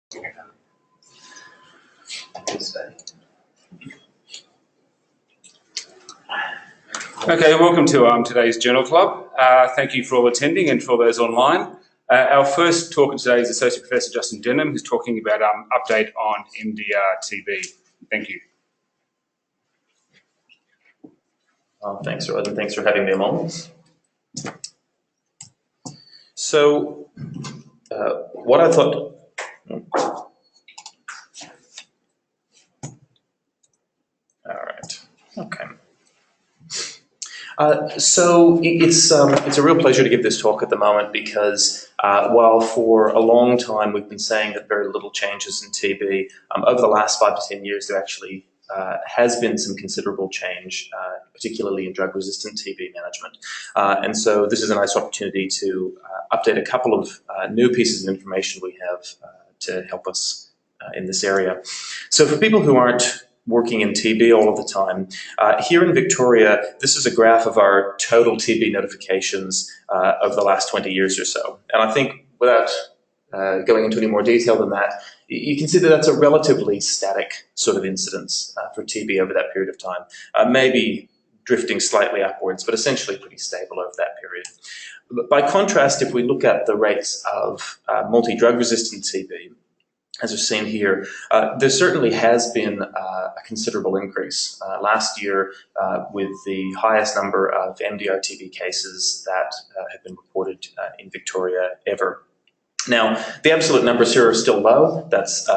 Okay, welcome to today's Journal Club. Thank you for all attending and for those online. Our first talker today is Associate Professor Justin Denholm, who's talking about update on MDRTB. Thank you. Thanks, Rod, and thanks for having me along. So, what I thought... All right, okay. So it's a real pleasure to give this talk at the moment because while for a long time we've been saying that very little changes in TB, over the last 5 to 10 years there actually has been some considerable change, particularly in drug-resistant TB management. And so this is a nice opportunity to update a couple of new pieces of information we have to help us in this area. So for people who aren't working in TB all of the time, here in Victoria, this is a graph of our total TB notifications over the last 20 years or so. And I think without going into any more detail than that, you can see that that's a relatively static sort of incidence for TB over that period of time, maybe drifting slightly upwards, but essentially pretty stable over that period. But by contrast, if we look at the rates of multi-drug resistant TB, as we've seen here, there certainly has been a considerable increase. Last year, with the highest number of MDRTB cases that have been reported in Victoria ever. Now, the absolute numbers here are still low. That's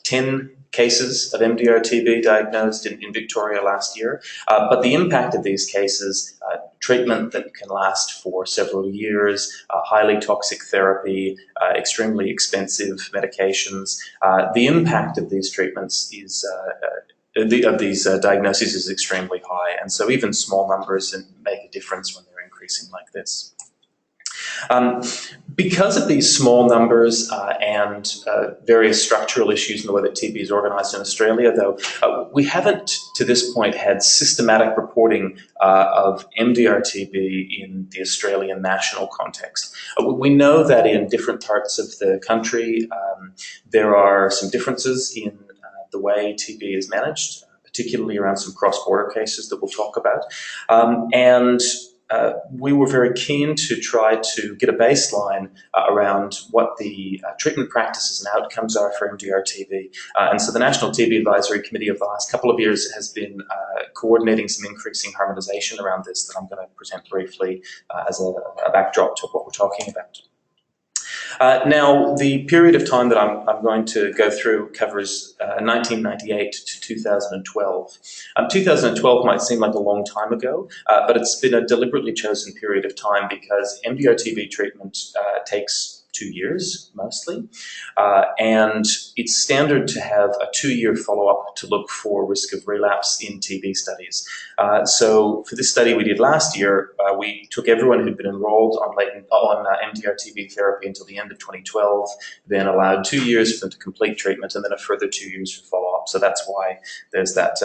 10 cases of MDRTB diagnosed in Victoria last year. But the impact of these cases, treatment that can last for several years, highly toxic therapy, extremely expensive medications, the impact of these treatments is of these diagnoses is extremely high. And so even small numbers make a difference when they're increasing like this. Because of these small numbers and various structural issues in the way that TB is organised in Australia, though, we haven't to this point had systematic reporting of MDRTB in the Australian national context. We know that in different parts of the country there are some differences in the way TB is managed, particularly around some cross-border cases that we'll talk about. We were very keen to try to get a baseline around what the treatment practices and outcomes are for MDR-TB. And so the National TB Advisory Committee of the last couple of years has been coordinating some increasing harmonisation around this that I'm going to present briefly as a backdrop to what we're talking about. Now, the period of time that I'm going to go through covers 1998 to 2012. 2012 might seem like a long time ago, but it's been a deliberately chosen period of time because MDR-TB treatment takes 2 years, mostly, and it's standard to have a 2-year follow-up to look for risk of relapse in TB studies. So for this study we did last year, we took everyone who'd been enrolled on MDR-TB therapy until the end of 2012, then allowed 2 years for them to complete treatment, and then a further 2 years for follow-up. So that's why there's that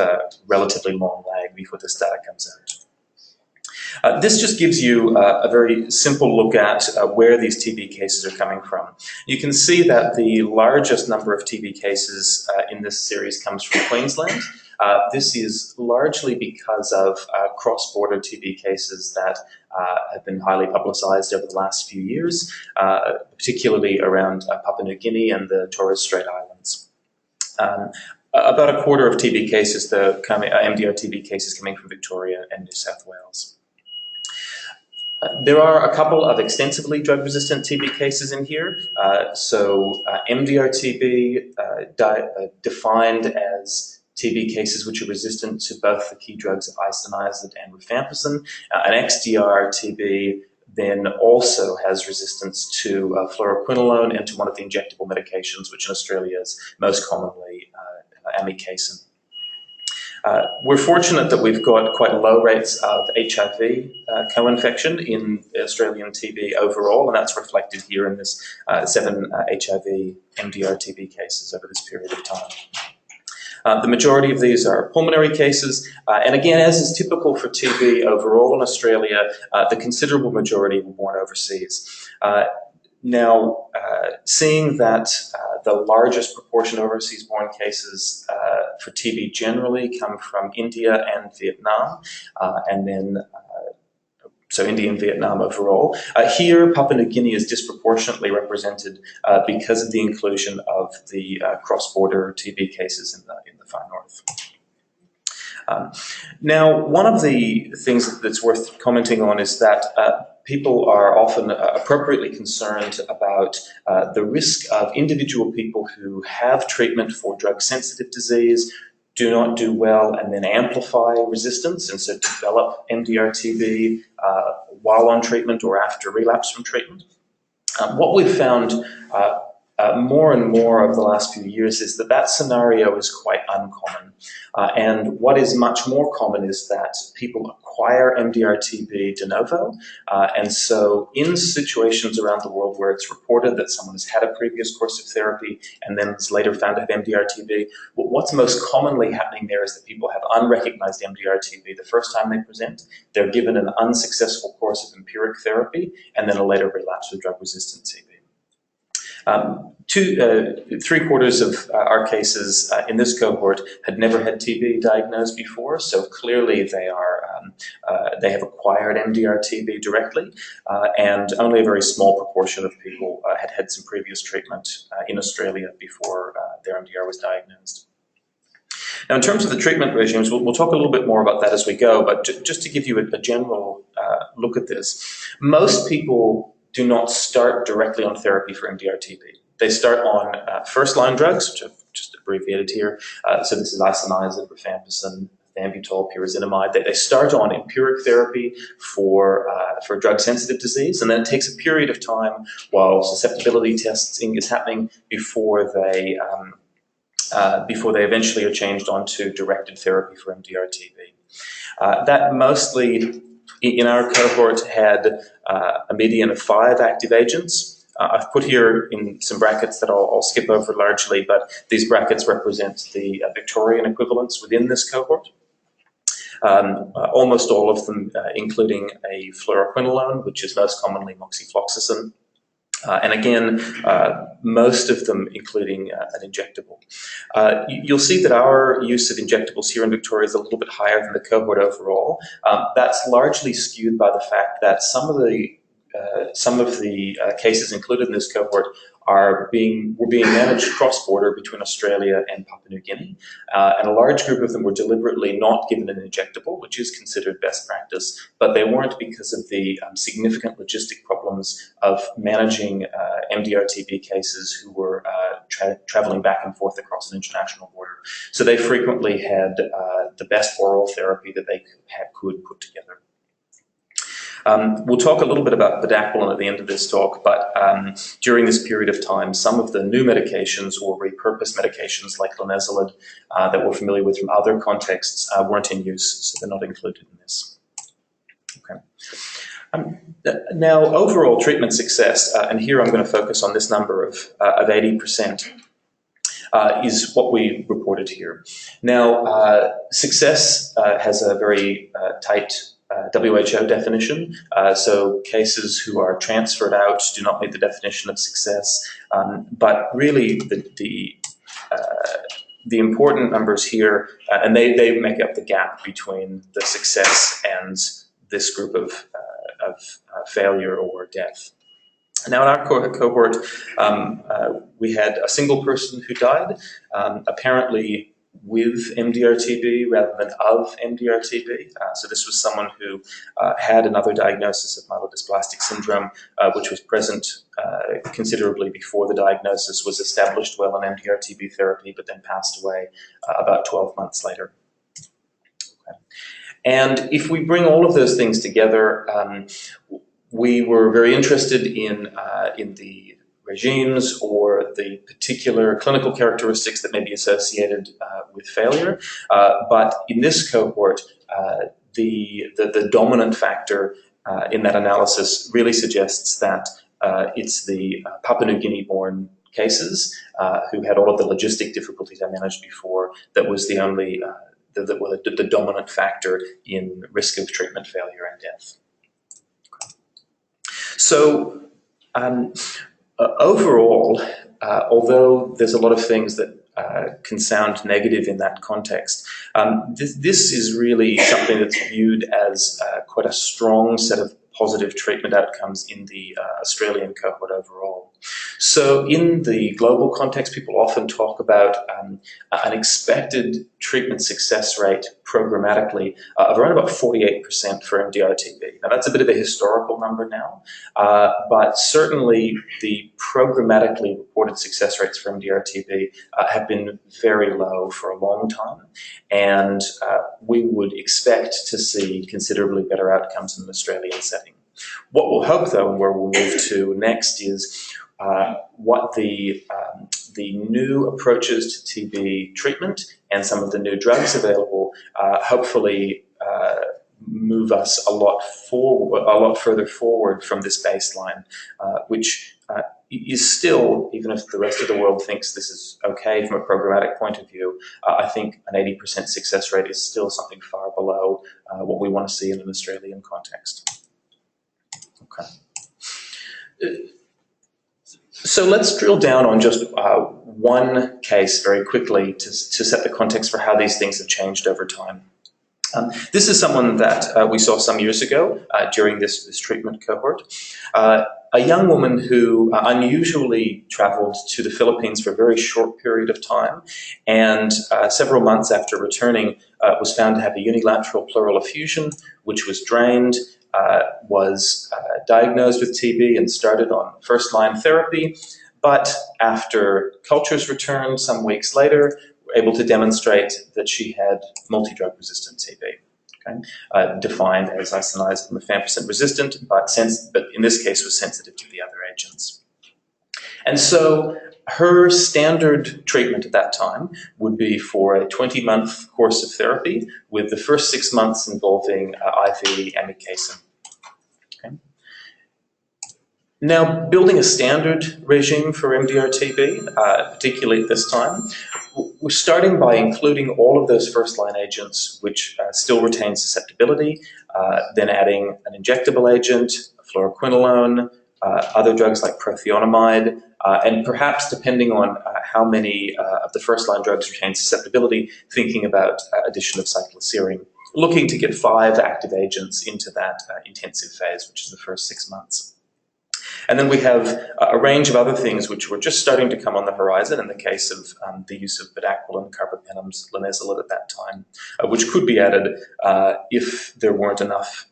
relatively long lag before this data comes out. This just gives you a very simple look at where these TB cases are coming from. You can see that the largest number of TB cases in this series comes from Queensland. This is largely because of cross-border TB cases that have been highly publicised over the last few years, particularly around Papua New Guinea and the Torres Strait Islands. About a quarter of TB cases, MDR-TB cases coming from Victoria and New South Wales. There are a couple of extensively drug-resistant TB cases in here. MDR-TB defined as TB cases which are resistant to both the key drugs isoniazid and rifampicin. And XDR-TB then also has resistance to fluoroquinolone and to one of the injectable medications, which in Australia is most commonly amikacin. We're fortunate that we've got quite low rates of HIV co-infection in Australian TB overall, and that's reflected here in this 7 HIV MDR-TB cases over this period of time. The majority of these are pulmonary cases, and again, as is typical for TB overall in Australia, the considerable majority were born overseas. Now, seeing that the largest proportion of overseas-born cases for TB generally come from India and Vietnam, and then so India and Vietnam overall. Here, Papua New Guinea is disproportionately represented because of the inclusion of the cross-border TB cases in the far north. Now, one of the things that's worth commenting on is that people are often appropriately concerned about the risk of individual people who have treatment for drug-sensitive disease, do not do well, and then amplify resistance, and so develop MDRTB while on treatment or after relapse from treatment. What we've found more and more over the last few years is that that scenario is quite uncommon. And what is much more common is that people acquire MDRTB de novo. And so in situations around the world where it's reported that someone has had a previous course of therapy and then is later found to have MDRTB, what's most commonly happening there is that people have unrecognized MDRTB the first time they present. They're given an unsuccessful course of empiric therapy and then a later relapse with drug-resistant TB. Three-quarters of our cases in this cohort had never had TB diagnosed before, so clearly they have acquired MDR-TB directly, and only a very small proportion of people had had some previous treatment in Australia before their MDR was diagnosed. Now, in terms of the treatment regimes, we'll talk a little bit more about that as we go, but just to give you a general look at this, most people do not start directly on therapy for MDR-TB. They start on first-line drugs, which I've just abbreviated here. So this is isoniazid, rifampicin, ethambutol, pyrazinamide. They start on empiric therapy for drug-sensitive disease, and then it takes a period of time while susceptibility testing is happening before they eventually are changed onto directed therapy for MDR-TB. That mostly, in our cohort, had a median of 5 active agents. I've put here in some brackets that I'll skip over largely, but these brackets represent the Victorian equivalents within this cohort. Almost all of them including a fluoroquinolone, which is most commonly moxifloxacin. And again, most of them including an injectable. You'll see that our use of injectables here in Victoria is a little bit higher than the cohort overall. That's largely skewed by the fact that some of the cases included in this cohort were being managed cross-border between Australia and Papua New Guinea, and a large group of them were deliberately not given an injectable, which is considered best practice, but they weren't because of the significant logistic problems of managing MDR-TB cases who were traveling back and forth across an international border. So they frequently had the best oral therapy that they could put together. We'll talk a little bit about bedaquiline at the end of this talk, but during this period of time, some of the new medications or repurposed medications like linezolid that we're familiar with from other contexts weren't in use, so they're not included in this. Okay. Now, overall treatment success, and here I'm going to focus on this number of 80%, is what we reported here. Now, success has a very tight WHO definition, so cases who are transferred out do not meet the definition of success, but really the important numbers here, and they make up the gap between the success and this group of failure or death. Now in our cohort, we had a single person who died, apparently with MDR-TB rather than of MDR-TB. So this was someone who had another diagnosis of myelodysplastic syndrome, which was present considerably before the diagnosis was established well on MDR-TB therapy, but then passed away about 12 months later. Okay. And if we bring all of those things together, we were very interested in the regimes or the particular clinical characteristics that may be associated with failure. But in this cohort, the dominant factor in that analysis really suggests that it's the Papua New Guinea-born cases who had all of the logistic difficulties I mentioned before that was the only, the dominant factor in risk of treatment failure and death. So, Overall, although there's a lot of things that can sound negative in that context, this is really something that's viewed as quite a strong set of positive treatment outcomes in the Australian cohort overall. So in the global context, people often talk about an expected treatment success rate programmatically of around about 48% for MDRTB. Now that's a bit of a historical number now, but certainly the programmatically reported success rates for MDRTB have been very low for a long time, and we would expect to see considerably better outcomes in an Australian setting. What we'll hope, though, and where we'll move to next, is what the new approaches to TB treatment and some of the new drugs available hopefully move us a lot further forward from this baseline, which is still, even if the rest of the world thinks this is okay from a programmatic point of view, I think an 80% success rate is still something far below what we want to see in an Australian context. Okay. So let's drill down on just one case very quickly to set the context for how these things have changed over time. This is someone that we saw some years ago during this treatment cohort. A young woman who unusually traveled to the Philippines for a very short period of time, and several months after returning was found to have a unilateral pleural effusion, which was drained, was diagnosed with TB and started on first-line therapy, but after cultures returned some weeks later, were able to demonstrate that she had multi-drug resistant TB. Okay? Defined as isoniazid and rifampicin resistant, but in this case was sensitive to the other agents. And so her standard treatment at that time would be for a 20-month course of therapy, with the first 6 months involving IV amikacin. Okay. Now, building a standard regime for MDRTB, particularly at this time, we're starting by including all of those first-line agents which still retain susceptibility, then adding an injectable agent, fluoroquinolone, other drugs like prothionamide, and perhaps, depending on how many of the first-line drugs retain susceptibility, thinking about addition of cycloserine, looking to get 5 active agents into that intensive phase, which is the first 6 months. And then we have a range of other things which were just starting to come on the horizon in the case of the use of bedaquiline, carbapenems, linezolid at that time, which could be added if there weren't enough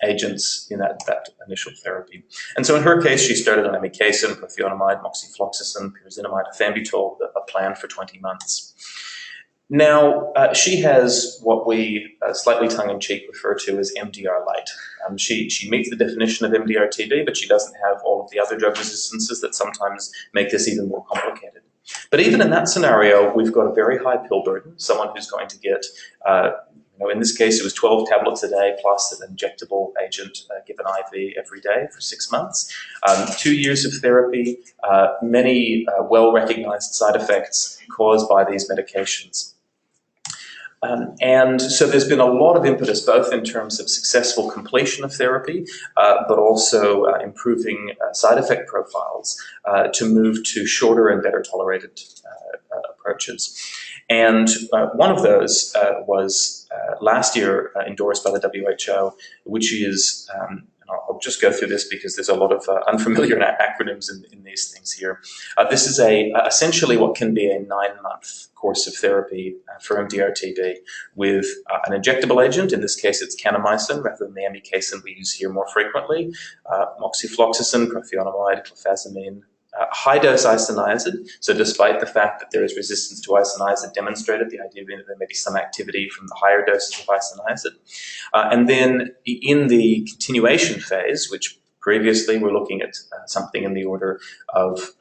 agents in that initial therapy. And so in her case, she started on amikacin, prothionamide, moxifloxacin, pyrazinamide, ethambutol, a plan for 20 months. Now, she has what we slightly tongue-in-cheek refer to as MDR light. She meets the definition of MDR-TB, but she doesn't have all of the other drug resistances that sometimes make this even more complicated. But even in that scenario, we've got a very high pill burden, someone who's going to get, in this case, it was 12 tablets a day plus an injectable agent given IV every day for 6 months. 2 years of therapy, many well-recognized side effects caused by these medications. And so there's been a lot of impetus, both in terms of successful completion of therapy, but also improving side effect profiles to move to shorter and better tolerated approaches. And one of those was last year endorsed by the WHO, which is, and I'll just go through this because there's a lot of unfamiliar acronyms in these things here. This is essentially what can be a 9-month course of therapy for MDR-TB with an injectable agent. In this case, it's kanamycin rather than the amikacin we use here more frequently, moxifloxacin, prothionamide, clofazimine, high-dose isoniazid. So despite the fact that there is resistance to isoniazid demonstrated, the idea being that there may be some activity from the higher doses of isoniazid. And then in the continuation phase, which previously we're looking at something in the order of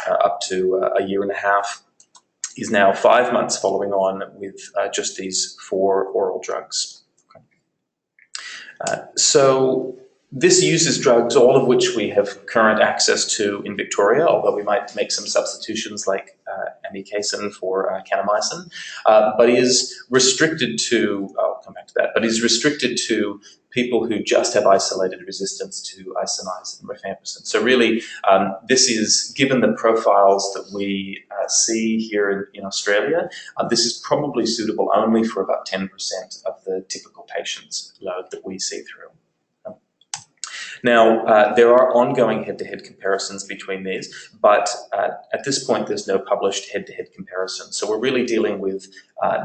up to a year and a half, is now 5 months following on with just these 4 oral drugs. Okay. So This uses drugs, all of which we have current access to in Victoria, although we might make some substitutions like amikacin for kanamycin, but is restricted to, I'll come back to that, but is restricted to people who just have isolated resistance to isoniazid and rifampicin. So really, this is, given the profiles that we see here in Australia, this is probably suitable only for about 10% of the typical patients load that we see through. Now, there are ongoing head-to-head comparisons between these, but at this point there's no published head-to-head comparison. So we're really dealing with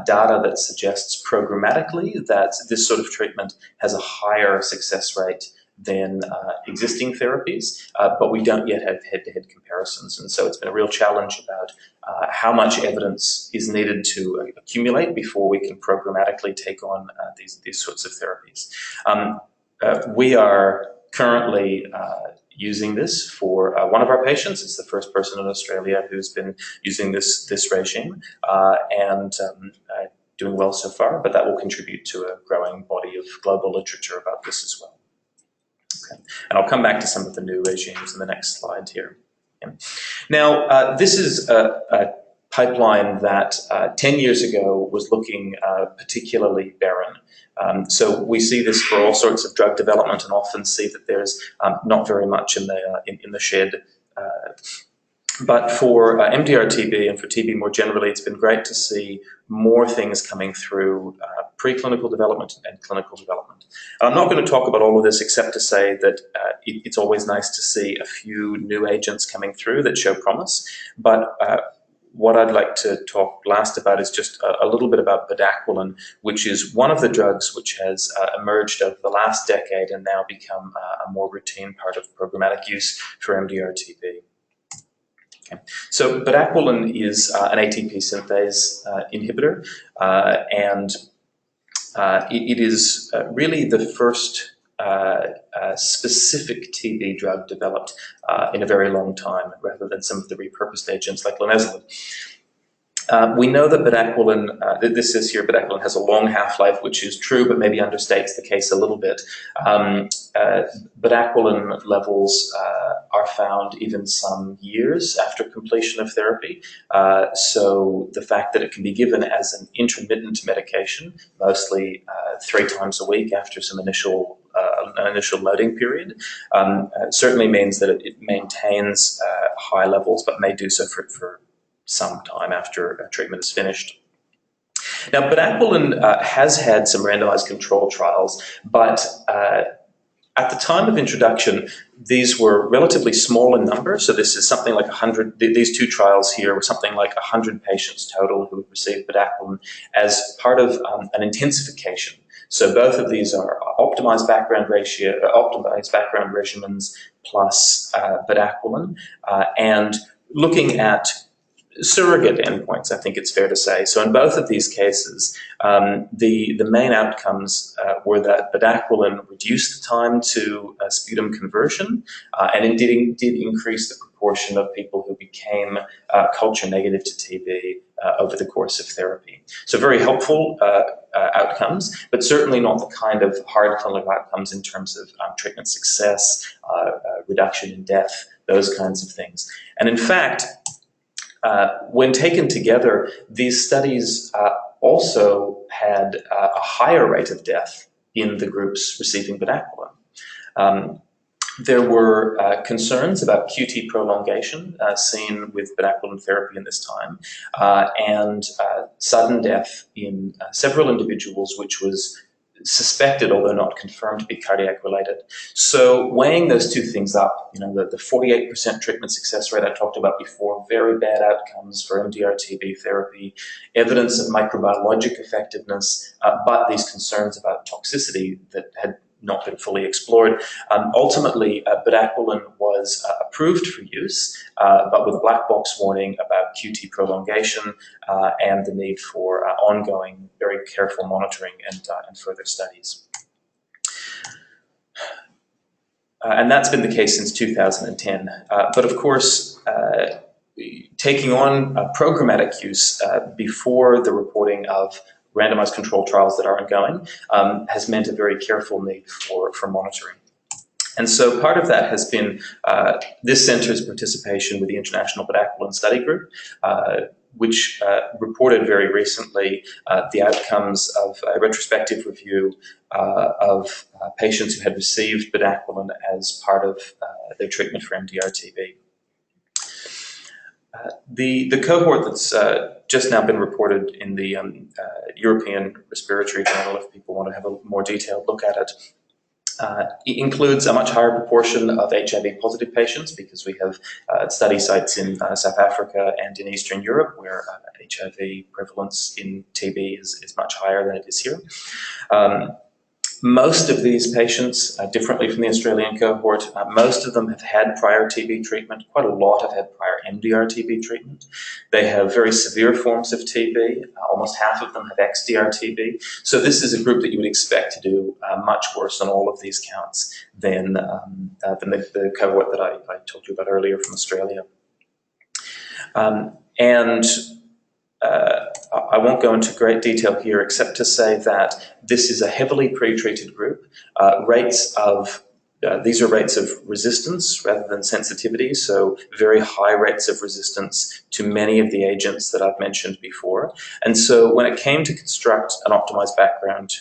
data that suggests programmatically that this sort of treatment has a higher success rate than existing therapies, but we don't yet have head-to-head comparisons. And so it's been a real challenge about how much evidence is needed to accumulate before we can programmatically take on these sorts of therapies. We are currently using this for one of our patients. It's the first person in Australia who's been using this regime and doing well so far, but that will contribute to a growing body of global literature about this as well. Okay. And I'll come back to some of the new regimes in the next slide here. Yeah. Now, this is a pipeline that 10 years ago was looking particularly barren. So we see this for all sorts of drug development and often see that there's not very much in the shed. But for MDRTB and for TB more generally, it's been great to see more things coming through preclinical development and clinical development. I'm not going to talk about all of this except to say that it's always nice to see a few new agents coming through that show promise. But what I'd like to talk last about is just a little bit about bedaquiline, which is one of the drugs which has emerged over the last decade and now become a more routine part of programmatic use for MDR-TB. Okay. So bedaquiline is an ATP synthase inhibitor, and it is really the first specific TB drug developed in a very long time, rather than some of the repurposed agents like linezolid. We know that bedaquiline, this says here, bedaquiline has a long half-life, which is true, but maybe understates the case a little bit. Bedaquiline levels are found even some years after completion of therapy. So the fact that it can be given as an intermittent medication, mostly 3 times a week after some initial loading period, certainly means that it maintains high levels, but may do so for some time after treatment is finished. Now, bedaquiline has had some randomized control trials, but at the time of introduction, these were relatively small in number. So this is something like 100, these 2 trials here were something like 100 patients total who received bedaquiline as part of an intensification. So both of these are optimized background regimens plus bedaquiline, and looking at surrogate endpoints, I think it's fair to say. So in both of these cases, the main outcomes were that bedaquiline reduced the time to sputum conversion, and it did increase the proportion of people who became culture negative to TB over the course of therapy. So very helpful outcomes, but certainly not the kind of hard clinical outcomes in terms of treatment success, reduction in death, those kinds of things. And in fact, when taken together, these studies also had a higher rate of death in the groups receiving bedaquiline. There were concerns about QT prolongation seen with bedaquiline therapy in this time, and sudden death in several individuals, which was suspected, although not confirmed, to be cardiac related. So weighing those 2 things up, the 48% treatment success rate I talked about before, very bad outcomes for MDR-TB therapy, evidence of microbiologic effectiveness, but these concerns about toxicity that had not been fully explored. Ultimately, bedaquiline was approved for use, but with a black box warning about QT prolongation and the need for ongoing, very careful monitoring and further studies. And that's been the case since 2010. But of course, taking on programmatic use before the reporting of randomized control trials that are ongoing has meant a very careful need for monitoring. And so part of that has been this centre's participation with the International Bedaquiline Study Group, which reported very recently the outcomes of a retrospective review of patients who had received bedaquiline as part of their treatment for MDRTB. The cohort that's just now been reported in the European Respiratory Journal, if people want to have a more detailed look at it, it includes a much higher proportion of HIV-positive patients because we have study sites in South Africa and in Eastern Europe where HIV prevalence in TB is much higher than it is here. Most of these patients, differently from the Australian cohort, most of them have had prior TB treatment. Quite a lot have had prior MDRTB treatment. They have very severe forms of TB. Almost half of them have XDR-TB. So this is a group that you would expect to do much worse on all of these counts than the cohort that I told you about earlier from Australia. I won't go into great detail here except to say that this is a heavily pre-treated group. These are rates of resistance rather than sensitivity, so very high rates of resistance to many of the agents that I've mentioned before. And so when it came to construct an optimized background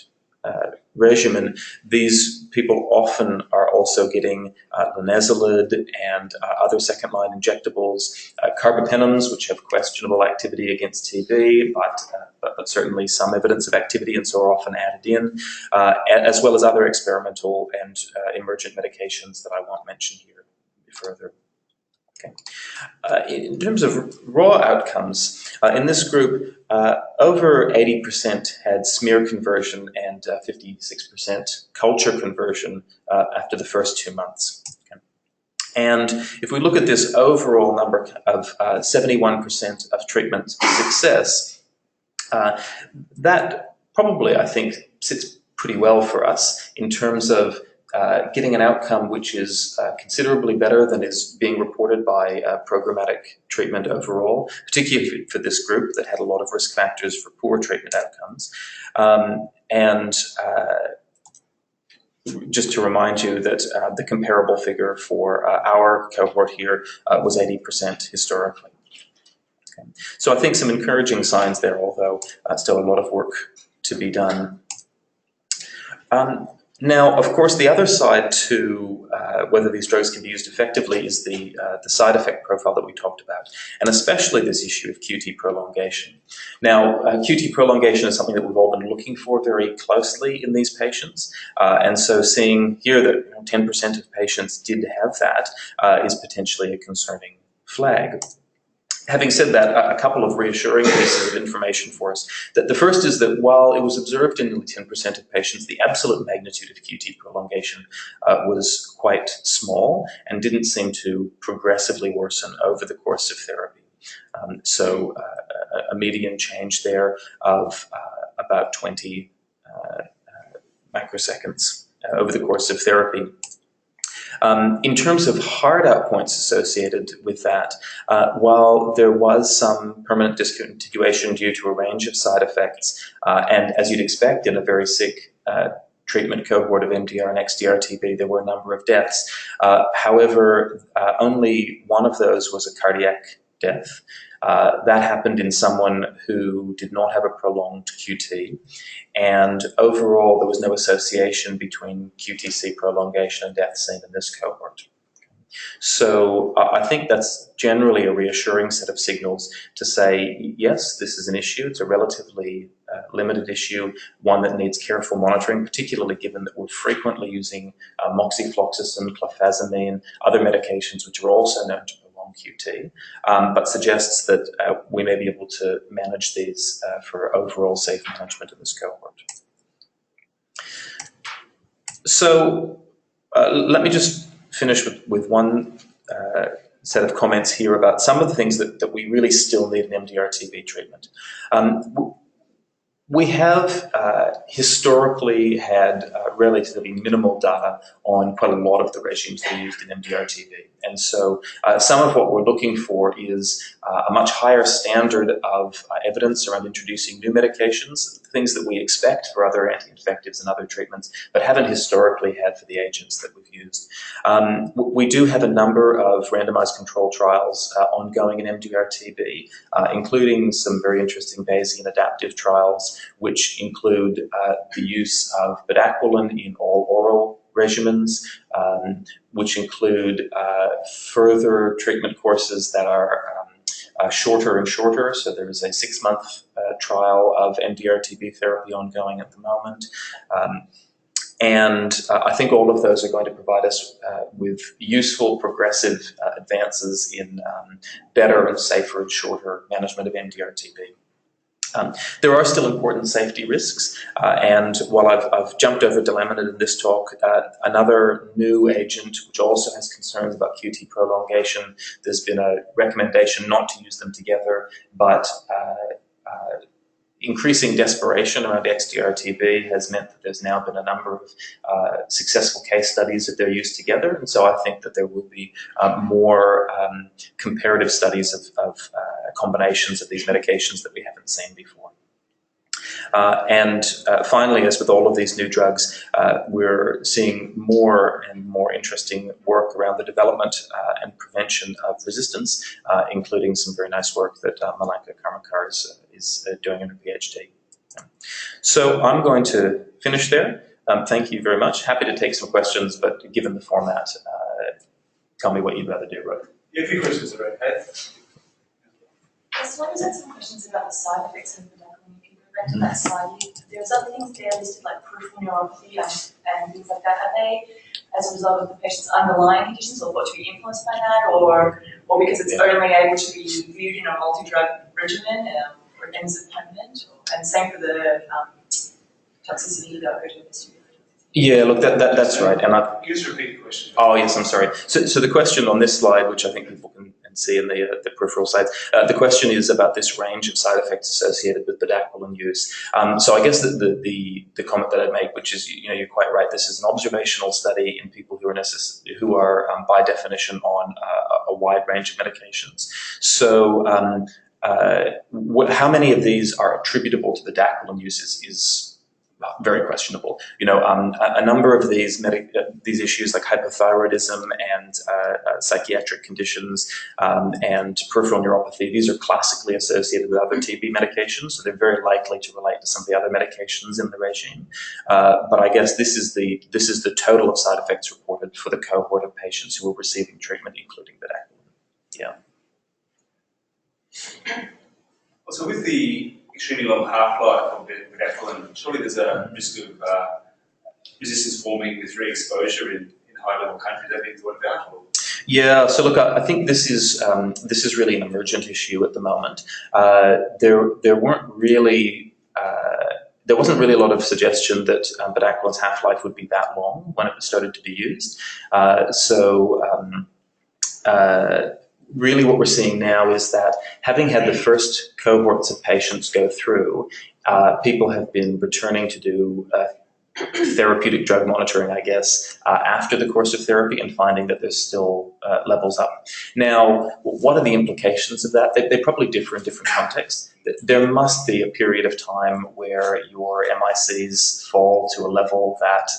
regimen, these people often are also getting linezolid and other second-line injectables, carbapenems, which have questionable activity against TB, but certainly some evidence of activity and so are often added in, as well as other experimental and emergent medications that I won't mention here further. Okay. In terms of raw outcomes, in this group, over 80% had smear conversion and 56% culture conversion after the first 2 months. Okay. And if we look at this overall number of 71% of treatment success, that probably, I think, sits pretty well for us in terms of getting an outcome which is considerably better than is being reported by programmatic treatment overall, particularly for this group that had a lot of risk factors for poor treatment outcomes. Just to remind you that the comparable figure for our cohort here was 80% historically. Okay. So I think some encouraging signs there, although still a lot of work to be done. Now, of course, the other side to whether these drugs can be used effectively is the side effect profile that we talked about, and especially this issue of QT prolongation. Now, QT prolongation is something that we've all been looking for very closely in these patients, and so seeing here that 10% of patients did have that is potentially a concerning flag. Having said that, a couple of reassuring pieces of information for us. That the first is that while it was observed in nearly 10% of patients, the absolute magnitude of QT prolongation was quite small and didn't seem to progressively worsen over the course of therapy. So a median change there of about 20 microseconds over the course of therapy. In terms of hard out points associated with that, while there was some permanent discontinuation due to a range of side effects, and as you'd expect in a very sick treatment cohort of MDR and XDR-TB, there were a number of deaths. However, only one of those was a cardiac death. That happened in someone who did not have a prolonged QT, and overall there was no association between QTc prolongation and death seen in this cohort. So I think that's generally a reassuring set of signals to say, yes, this is an issue. It's a relatively limited issue, one that needs careful monitoring, particularly given that we're frequently using moxifloxacin, clofazimine, other medications which are also known to prolong QT, but suggests that we may be able to manage these for overall safe management in this cohort. So let me just finish with one set of comments here about some of the things that we really still need in MDR-TB treatment. We have historically had relatively minimal data on quite a lot of the regimes that are used in MDR-TB. And so some of what we're looking for is a much higher standard of evidence around introducing new medications, things that we expect for other anti-infectives and other treatments, but haven't historically had for the agents that we've used. We do have a number of randomized control trials ongoing in MDRTB, including some very interesting Bayesian adaptive trials, which include the use of bedaquiline in all oral regimens, which include further treatment courses that are shorter and shorter. So there is a 6-month trial of MDRTB therapy ongoing at the moment. And I think all of those are going to provide us with useful progressive advances in better and safer and shorter management of MDRTB. There are still important safety risks, and while I've jumped over delaminid in this talk, another new agent which also has concerns about QT prolongation, there's been a recommendation not to use them together, but increasing desperation around XDR-TB has meant that there's now been a number of successful case studies of their use together, and so I think that there will be more comparative studies of combinations of these medications that we haven't seen before. And finally, as with all of these new drugs, we're seeing more and more interesting work around the development and prevention of resistance, including some very nice work that Malanka Karmakar is doing in her PhD. So I'm going to finish there. Thank you very much. Happy to take some questions, but given the format, tell me what you'd rather do, Rod. Yeah, a few questions are okay. Yes, I just had some questions about the side effects of bedaquiline. If you go back to that slide, there's other things there listed like peripheral neuropathy and things like that. Are they as a result of the patient's underlying conditions or thought to be influenced by that, or because it's only able to be viewed in a multi-drug regimen, or is it permanent? And same for the toxicity, the ototoxicity. Yeah, look, that's right. And Can you just repeat the question? Oh, yes, I'm sorry. So the question on this slide, which I think people can see in the peripheral slides, the question is about this range of side effects associated with bedaquiline use. So I guess the comment that I'd make, which is, you're quite right, this is an observational study in people who are by definition on a wide range of medications. So how many of these are attributable to bedaquiline use is very questionable. A number of these issues like hypothyroidism and psychiatric conditions and peripheral neuropathy, these are classically associated with other TB medications, so they're very likely to relate to some of the other medications in the regime. But I guess this is the total of side effects reported for the cohort of patients who were receiving treatment, including bedaquiline. Yeah. Also, with the extremely long half-life of bedaquiline, surely there's a risk of resistance forming with re-exposure in high-level countries. That being thought about? Or? Yeah. So look, I think this is really an emergent issue at the moment. There wasn't really a lot of suggestion that bedacoline's half-life would be that long when it started to be used. Really what we're seeing now is that having had the first cohorts of patients go through, people have been returning to do therapeutic drug monitoring, I guess, after the course of therapy and finding that there's still levels up. Now, what are the implications of that? They probably differ in different contexts. There must be a period of time where your MICs fall to a level that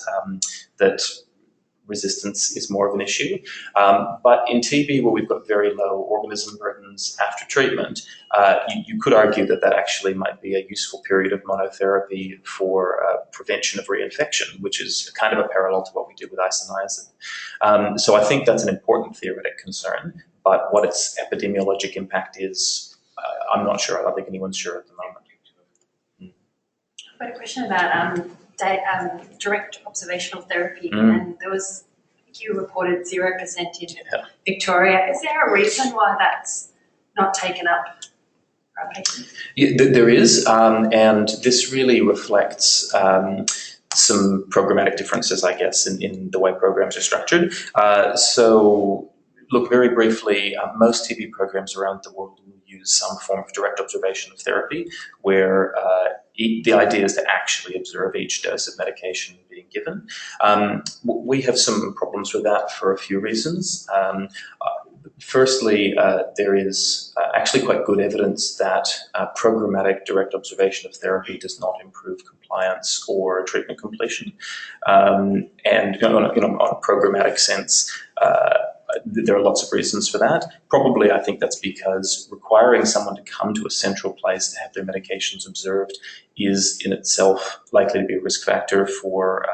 resistance is more of an issue. But in TB, where we've got very low organism burdens after treatment, you could argue that actually might be a useful period of monotherapy for prevention of reinfection, which is kind of a parallel to what we did with isoniazid. So I think that's an important theoretic concern, but what its epidemiologic impact is, I'm not sure. I don't think anyone's sure at the moment. I've got a question about direct observational therapy, and there was, I think you reported 0% in Victoria. Is there a reason why that's not taken up for our patients? Yeah, there is, and this really reflects some programmatic differences, I guess, in the way programs are structured. So, look, very briefly, most TB programs around the world will use some form of direct observation of therapy, where the idea is to actually observe each dose of medication being given. We have some problems with that for a few reasons. Firstly, there is actually quite good evidence that programmatic direct observation of therapy does not improve compliance or treatment completion. And on a programmatic sense, there are lots of reasons for that. Probably, I think that's because requiring someone to come to a central place to have their medications observed is in itself likely to be a risk factor for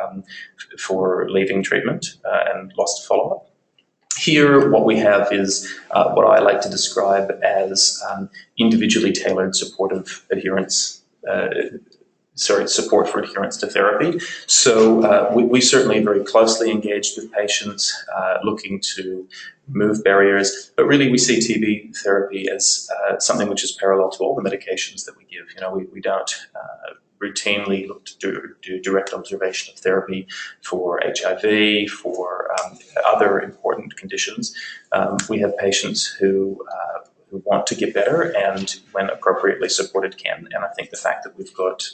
leaving treatment and loss to follow-up. Here, what we have is what I like to describe as individually tailored supportive adherence, support for adherence to therapy. So we certainly very closely engaged with patients looking to remove barriers, but really we see TB therapy as something which is parallel to all the medications that we give. We don't routinely look to do direct observation of therapy for HIV, for other important conditions. We have patients who want to get better and, when appropriately supported, can. And I think the fact that we've got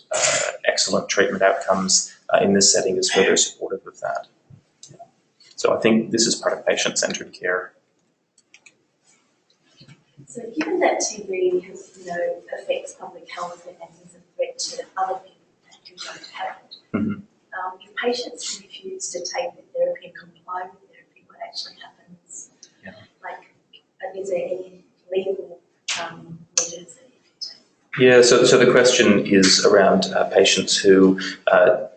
excellent treatment outcomes in this setting is further supportive of that. Yeah. So I think this is part of patient-centered care. So given that TB affects public health and is a threat to other people who don't have it, if patients refuse to take the therapy and comply with therapy, what actually happens? Yeah. Is there any legal measures that you can take? Yeah, so the question is around patients who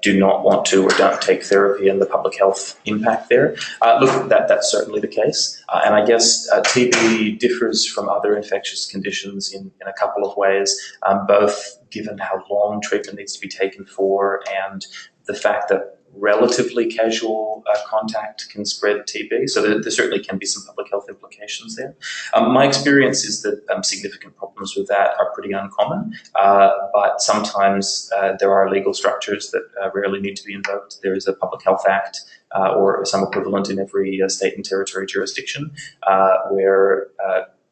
do not want to or don't take therapy and the public health impact there. Look, that's certainly the case. And I guess TB differs from other infectious conditions in a couple of ways, both given how long treatment needs to be taken for and the fact that relatively casual contact can spread TB, so there certainly can be some public health implications there. My experience is that significant problems with that are pretty uncommon, but sometimes there are legal structures that rarely need to be invoked. There is a Public Health Act or some equivalent in every state and territory jurisdiction where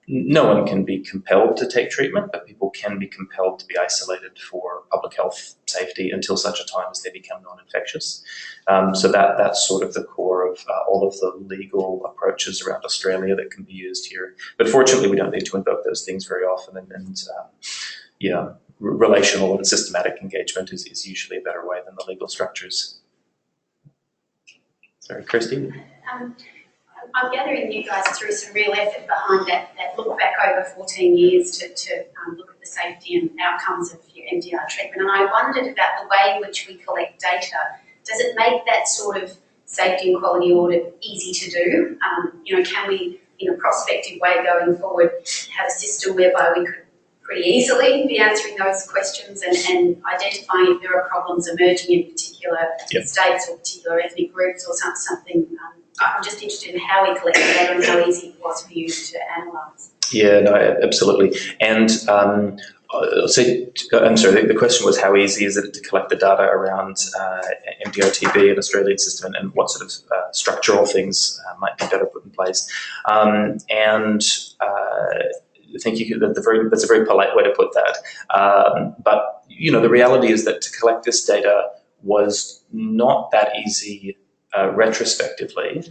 no one can be compelled to take treatment, but people can be compelled to be isolated for public health safety until such a time as they become non-infectious. So that's sort of the core of all of the legal approaches around Australia that can be used here. But fortunately, we don't need to invoke those things very often, and relational and systematic engagement is usually a better way than the legal structures. Sorry, Kirsty? I'm gathering you guys through some real effort behind that look back over 14 years to look at the safety and outcomes of your MDR treatment. And I wondered about the way in which we collect data. Does it make that sort of safety and quality audit easy to do? Can we, in a prospective way going forward, have a system whereby we could pretty easily be answering those questions and identifying if there are problems emerging in particular states or particular ethnic groups or something? I'm just interested in how we collect the data and how easy it was for you to analyse. Yeah, no, absolutely. And I'm sorry, the question was how easy is it to collect the data around MDRTB and Australian system and what sort of structural things might be better put in place. I think that's a very polite way to put that. But, the reality is that to collect this data was not that easy retrospectively,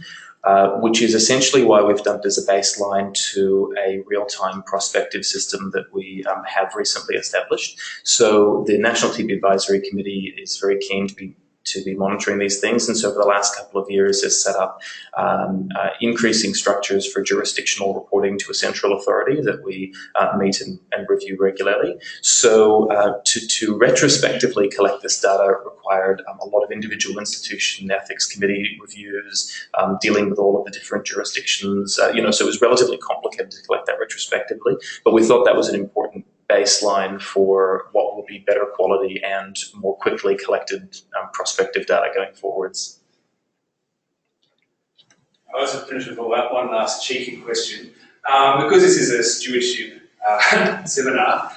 which is essentially why we've dumped as a baseline to a real-time prospective system that we have recently established. So the National TB Advisory Committee is very keen to be monitoring these things, and so for the last couple of years has set up increasing structures for jurisdictional reporting to a central authority that we meet and review regularly. So to retrospectively collect this data required a lot of individual institution ethics committee reviews, dealing with all of the different jurisdictions, so it was relatively complicated to collect that retrospectively, but we thought that was an important baseline for what will be better quality and more quickly collected prospective data going forwards. I was to finish with all that one last cheeky question. Because this is a stewardship seminar,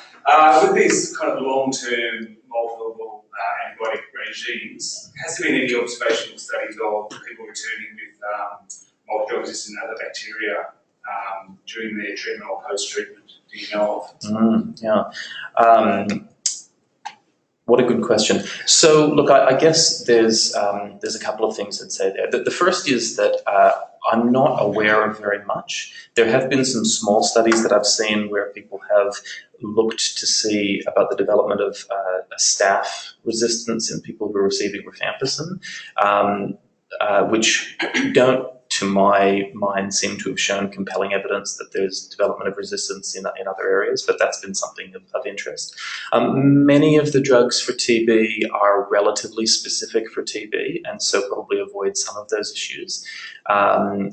with these kind of long-term multiple antibiotic regimes, has there been any observational studies of people returning with multi-drug-resistant other bacteria during their treatment or post-treatment? Do you know of? What a good question. So, look, I guess there's a couple of things I'd say there. The first is that I'm not aware of very much. There have been some small studies that I've seen where people have looked to see about the development of a staph resistance in people who are receiving rifampicin, which don't, to my mind, seem to have shown compelling evidence that there's development of resistance in other areas, but that's been something of interest. Many of the drugs for TB are relatively specific for TB, and so probably avoid some of those issues.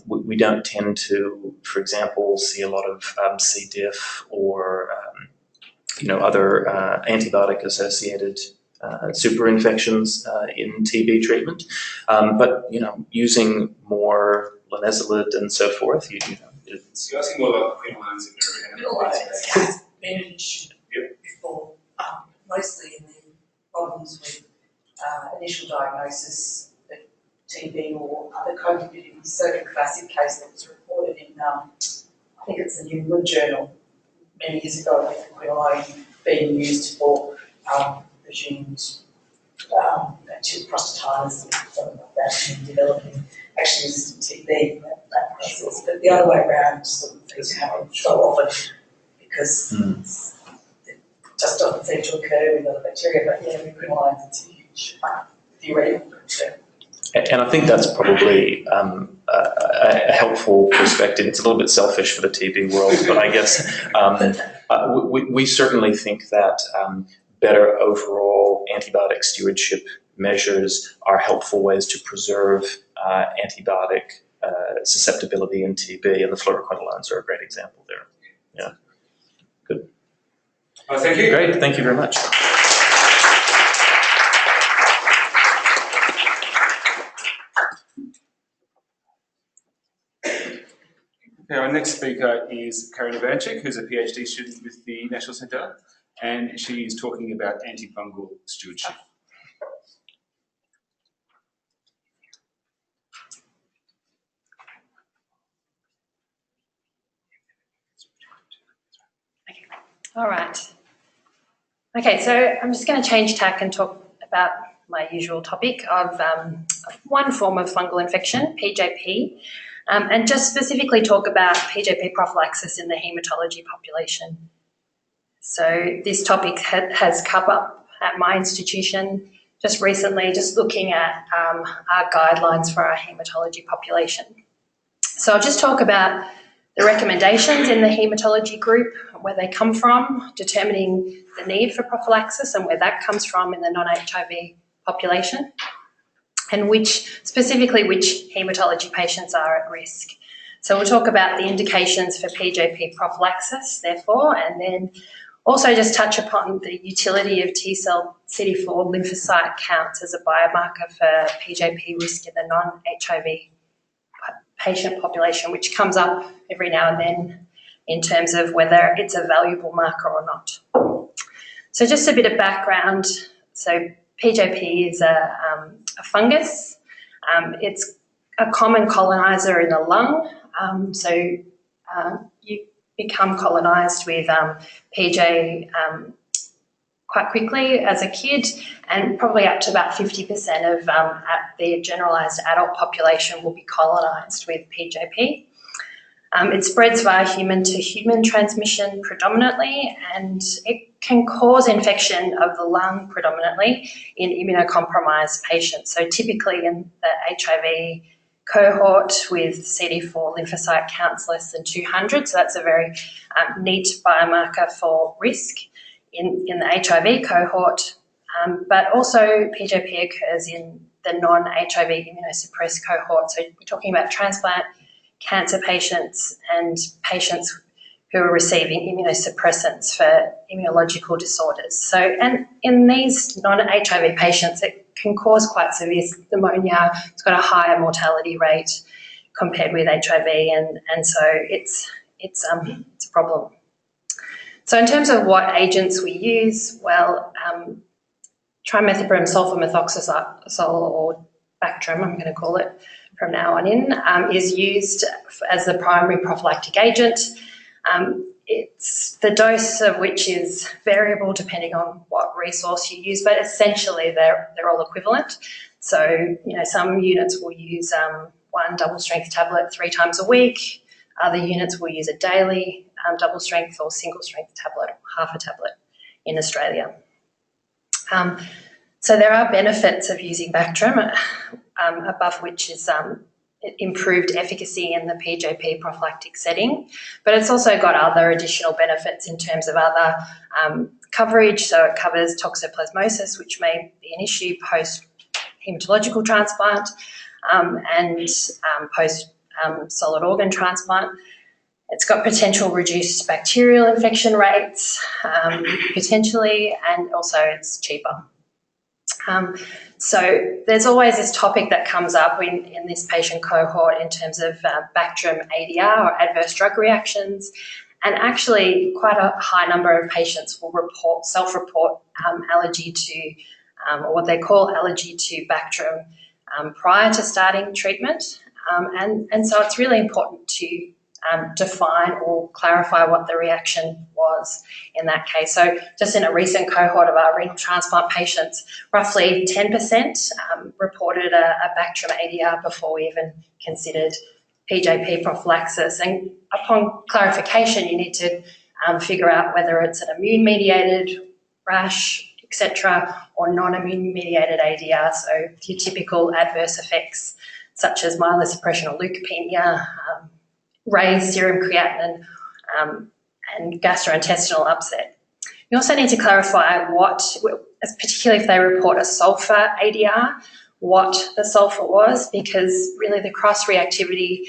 We don't tend to, for example, see a lot of C. diff or other antibiotic-associated superinfections in TB treatment, but using more linezolid and so forth, it's. You're asking more about quinolones and managed before, mostly in the problems with initial diagnosis of TB or other comorbidities. So a classic case that was reported in, I think it's the New England Journal many years ago, with quinolone being used for regimes, prostatitis and something like that, and developing actually resistant TB, that process. But the other way around sort of things happen so often because it just doesn't seem to occur with other bacteria. But yeah, with quinolones, it's a huge theoretical concern. And I think that's probably a helpful perspective. It's a little bit selfish for the TB world, but I guess we certainly think that better overall antibiotic stewardship measures are helpful ways to preserve antibiotic susceptibility in TB, and the fluoroquinolones are a great example there. Yeah, good. Oh, thank you. Great, thank you very much. Okay, our next speaker is Karen Urbancic, who's a PhD student with the National Centre, and she is talking about antifungal stewardship. All right. Okay, so I'm just going to change tack and talk about my usual topic of one form of fungal infection, PJP, and just specifically talk about PJP prophylaxis in the haematology population. So this topic has come up at my institution just recently, just looking at our guidelines for our haematology population. So I'll just talk about the recommendations in the haematology group, where they come from, determining the need for prophylaxis and where that comes from in the non-HIV population, and specifically which haematology patients are at risk. So we'll talk about the indications for PJP prophylaxis, therefore, and then also just touch upon the utility of T-cell CD4 lymphocyte counts as a biomarker for PJP risk in the non-HIV patient population, which comes up every now and then in terms of whether it's a valuable marker or not. So just a bit of background. So PJP is a fungus. It's a common colonizer in the lung. You become colonised with PJ quite quickly as a kid, and probably up to about 50% of the generalised adult population will be colonised with PJP. It spreads via human-to-human transmission predominantly, and it can cause infection of the lung predominantly in immunocompromised patients. So typically in the HIV cohort with CD4 lymphocyte counts less than 200, so that's a very neat biomarker for risk in the HIV cohort, but also PJP occurs in the non-HIV immunosuppressed cohort. So we're talking about transplant, cancer patients and patients who are receiving immunosuppressants for immunological disorders. So, and in these non-HIV patients, it can cause quite severe pneumonia. It's got a higher mortality rate compared with HIV, and so it's a problem. So in terms of what agents we use, well, trimethoprim sulfamethoxazole, or Bactrim, I'm going to call it from now on in, is used as the primary prophylactic agent. it's the dose of which is variable depending on what resource you use, but essentially they're all equivalent. So, some units will use one double-strength tablet 3 times a week. Other units will use a daily double-strength or single-strength tablet, half a tablet in Australia. So there are benefits of using Bactrim, above which is improved efficacy in the PJP prophylactic setting, but it's also got other additional benefits in terms of other coverage. So it covers toxoplasmosis, which may be an issue post haematological transplant and post solid organ transplant. It's got potential reduced bacterial infection rates, potentially, and also it's cheaper. So there's always this topic that comes up in this patient cohort in terms of Bactrim ADR or adverse drug reactions, and actually quite a high number of patients will self-report allergy to, or what they call allergy to Bactrim prior to starting treatment, and so it's really important to define or clarify what the reaction was in that case. So just in a recent cohort of our renal transplant patients, roughly 10% reported a Bactrim ADR before we even considered PJP prophylaxis. And upon clarification, you need to figure out whether it's an immune-mediated rash, etc., or non-immune-mediated ADR, so your typical adverse effects such as myelosuppression or leukopenia, raised serum creatinine, and gastrointestinal upset. You also need to clarify what, particularly if they report a sulfur ADR, what the sulfur was, because really the cross-reactivity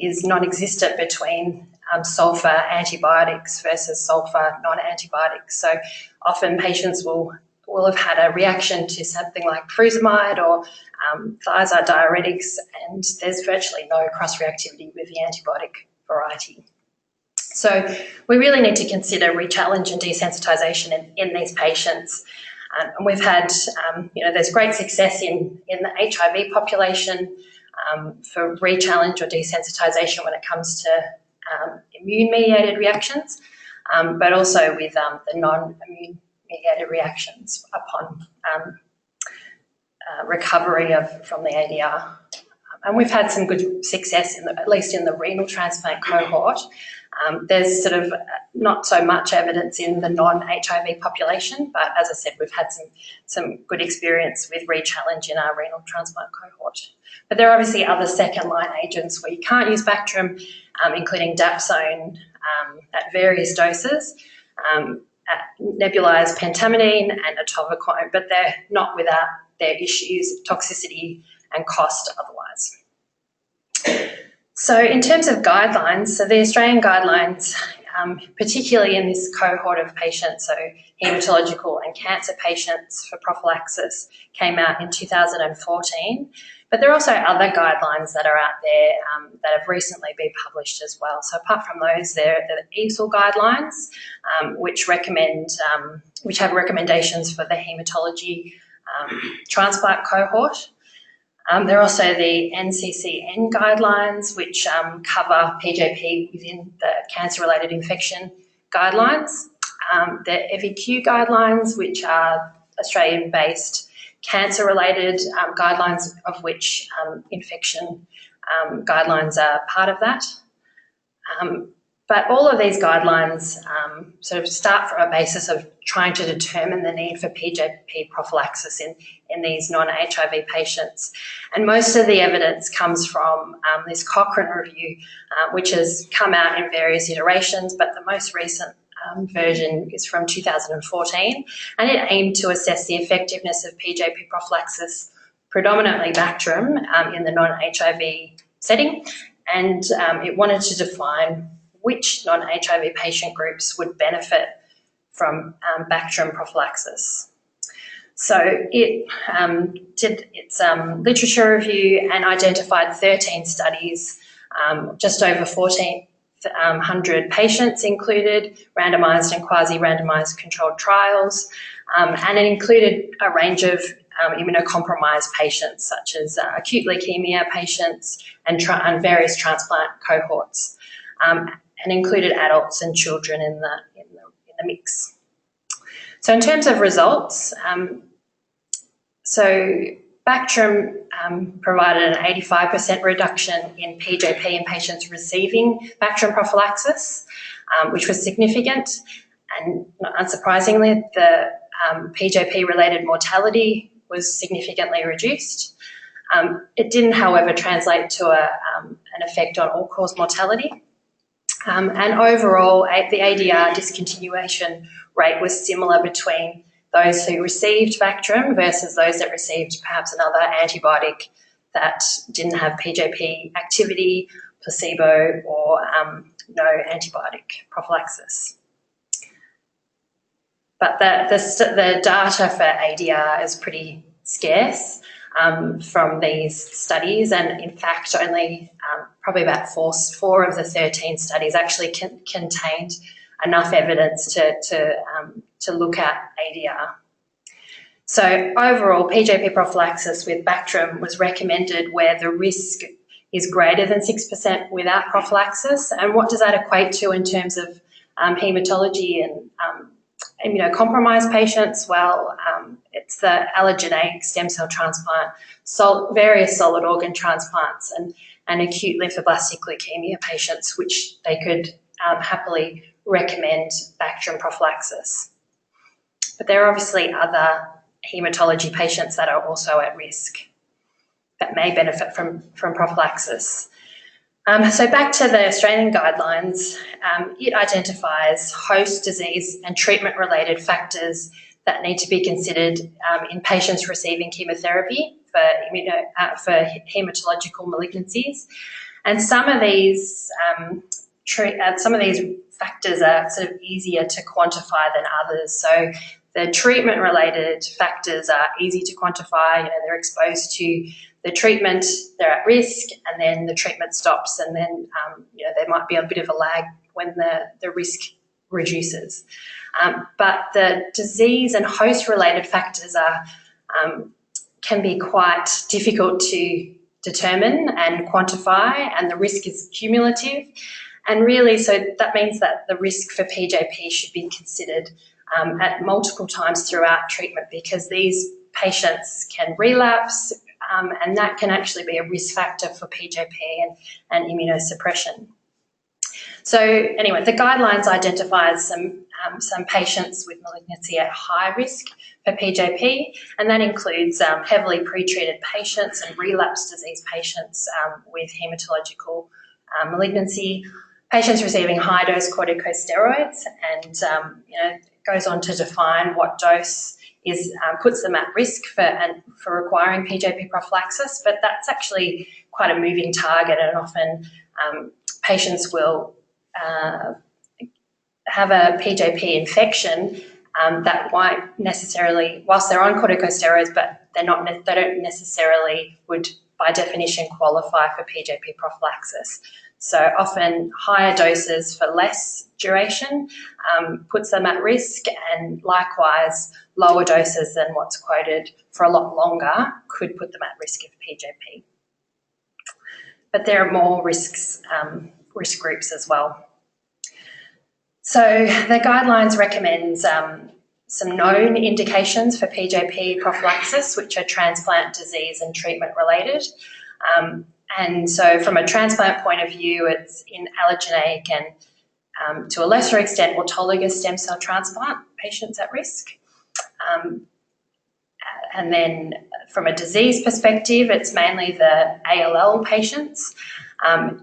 is non-existent between sulfur antibiotics versus sulfur non-antibiotics. So often patients will have had a reaction to something like furosemide or thiazide diuretics, and there's virtually no cross-reactivity with the antibiotic variety. So we really need to consider rechallenge and desensitisation in these patients. And we've had, there's great success in the HIV population for rechallenge or desensitisation when it comes to immune-mediated reactions, but also with the non-immune-mediated reactions upon recovery from the ADR. And we've had some good success, at least in the renal transplant cohort. There's sort of not so much evidence in the non-HIV population, but as I said, we've had some good experience with rechallenge in our renal transplant cohort. But there are obviously other second-line agents where you can't use Bactrim, including dapsone at various doses, nebulized pentamidine and atovaquone, but they're not without their issues, toxicity and cost otherwise. So in terms of guidelines, so the Australian guidelines, particularly in this cohort of patients, so haematological and cancer patients for prophylaxis, came out in 2014. But there are also other guidelines that are out there that have recently been published as well. So apart from those, there are the EASL guidelines, which have recommendations for the haematology transplant cohort. There are also the NCCN guidelines, which cover PJP within the cancer-related infection guidelines. The EVIQ guidelines, which are Australian-based cancer-related guidelines, of which infection guidelines are part of that. But all of these guidelines sort of start from a basis of trying to determine the need for PJP prophylaxis in these non-HIV patients. And most of the evidence comes from this Cochrane review, which has come out in various iterations, but the most recent version is from 2014, and it aimed to assess the effectiveness of PJP prophylaxis, predominantly Bactrim, in the non-HIV setting, and it wanted to define which non-HIV patient groups would benefit from Bactrim prophylaxis. So it did its literature review and identified 13 studies, just over 1,400 patients included, randomised and quasi-randomised controlled trials, and it included a range of immunocompromised patients, such as acute leukemia patients and various transplant cohorts. and included adults and children in the mix. So in terms of results, Bactrim provided an 85% reduction in PJP in patients receiving Bactrim prophylaxis, which was significant, and not unsurprisingly, the PJP-related mortality was significantly reduced. It didn't, however, translate to an effect on all-cause mortality. And overall, the ADR discontinuation rate was similar between those who received Bactrim versus those that received perhaps another antibiotic that didn't have PJP activity, placebo, or no antibiotic prophylaxis. But the data for ADR is pretty scarce from these studies, and in fact only probably about four of the 13 studies actually contained enough evidence to look at ADR. So overall, PJP prophylaxis with Bactrim was recommended where the risk is greater than 6% without prophylaxis. And what does that equate to in terms of haematology and immunocompromised patients? Well, it's the allogeneic stem cell transplant, various solid organ transplants, and acute lymphoblastic leukemia patients, which they could happily recommend Bactrim prophylaxis. But there are obviously other haematology patients that are also at risk that may benefit from prophylaxis. So back to the Australian guidelines, it identifies host disease and treatment-related factors that need to be considered in patients receiving chemotherapy for hematological malignancies. And some of these factors are sort of easier to quantify than others. So the treatment-related factors are easy to quantify. They're exposed to the treatment, they're at risk, and then the treatment stops, and then there might be a bit of a lag when the risk reduces. But the disease and host-related factors can be quite difficult to determine and quantify, and the risk is cumulative. And really, so that means that the risk for PJP should be considered at multiple times throughout treatment, because these patients can relapse, and that can actually be a risk factor for PJP and immunosuppression. So anyway, the guidelines identify some patients with malignancy at high risk for PJP, and that includes heavily pretreated patients and relapsed disease patients with hematological malignancy, patients receiving high-dose corticosteroids, and it goes on to define what dose puts them at risk for requiring PJP prophylaxis, but that's actually quite a moving target, and often patients will have a PJP infection that won't necessarily, whilst they're on corticosteroids, but they don't necessarily would by definition qualify for PJP prophylaxis. So often higher doses for less duration puts them at risk, and likewise lower doses than what's quoted for a lot longer could put them at risk of PJP. But there are more risk groups as well. So the guidelines recommend some known indications for PJP prophylaxis, which are transplant, disease and treatment related. And so from a transplant point of view, it's in allogeneic and to a lesser extent autologous stem cell transplant patients at risk. And then from a disease perspective, it's mainly the ALL patients and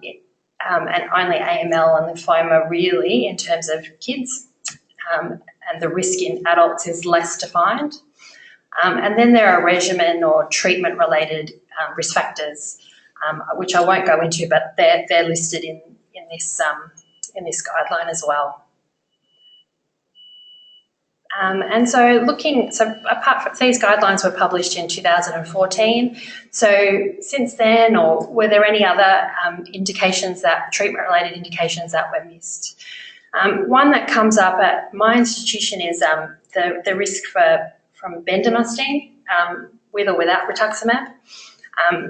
only AML and lymphoma really in terms of kids, and the risk in adults is less defined. And then there are regimen or treatment related risk factors, which I won't go into, but they're listed in this guideline as well. And so apart from these guidelines were published in 2014. So since then, or were there any other treatment-related indications that were missed? One that comes up at my institution is the risk from bendamustine with or without rituximab.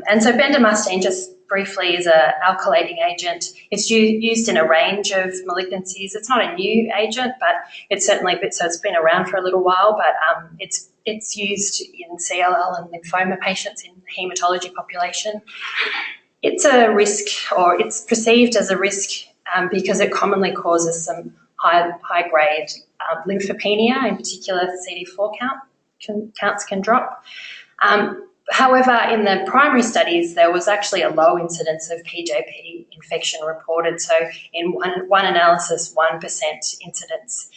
And so bendamustine, just briefly is an alkylating agent. It's used in a range of malignancies. It's not a new agent, but it's certainly so it's been around for a little while, but it's used in CLL and lymphoma patients in haematology population. It's a risk, or it's perceived as a risk because it commonly causes some high-grade lymphopenia, in particular CD4 counts can drop. However, in the primary studies, there was actually a low incidence of PJP infection reported. So in one analysis, 1% incidence